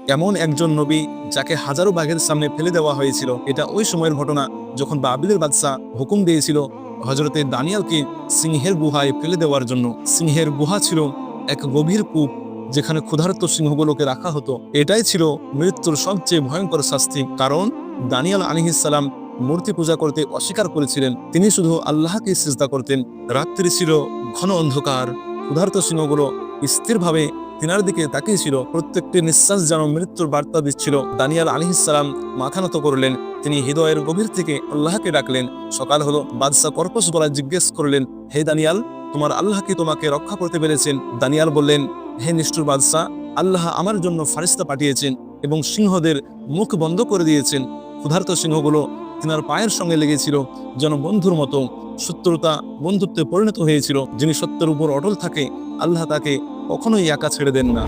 এমন একজন নবী যাকে হাজারো বাঘের সামনে ফেলে দেওয়া হয়েছিল। এটা ওই সময়ের ঘটনা যখন বাবিলের বাদশাহ হুকুম দিয়েছিল হযরতে দানিয়ালকে সিংহের গুহায় ফেলে দেওয়ার জন্য। সিংহের গুহা ছিল এক গভীর কূপ, যেখানে ক্ষুধার্ত সিংহগুলোকে রাখা হতো। এটাই ছিল মৃত্যুর সবচেয়ে ভয়ঙ্কর শাস্তি, কারণ দানিয়াল আলাইহিস সালাম মূর্তি পূজা করতে অস্বীকার করেছিলেন। তিনি শুধু আল্লাহকে সিজদা করতেন। রাত্রি ছিল ঘন অন্ধকার, ক্ষুধার্ত সিংহগুলো স্থিরভাবে তিনার দিকে তাকিয়েছিল। প্রত্যেকটি নিঃশ্বাস যেন মৃত্যুর বার্তা দিচ্ছিল। দানিয়াল আলাইহিস সালাম মাথা নত করলেন। তিনি হৃদয়ের গভীর থেকে আল্লাহকে ডাকলেন। সকাল হলো। বাদশাহ কর্কশ গলায় জিজ্ঞেস করলেন, হে দানিয়াল, তোমার আল্লাহ কি তোমাকে রক্ষা করতে পেরেছেন? দানিয়াল বললেন, হে নিষ্ঠুর বাদশাহ, আল্লাহ আমার জন্য ফারিস্তা পাঠিয়েছেন এবং সিংহদের মুখ বন্ধ করে দিয়েছেন। ক্ষুধার্ত সিংহগুলো তিনার পায়ের সঙ্গে লেগেছিল, যেন বন্ধুর মতো। শত্রুতা বন্ধুত্বে পরিণত হয়েছিল। যিনি সত্যের উপর অটল থাকে, আল্লাহ তাকে কখনোই একা ছেড়ে দেন না।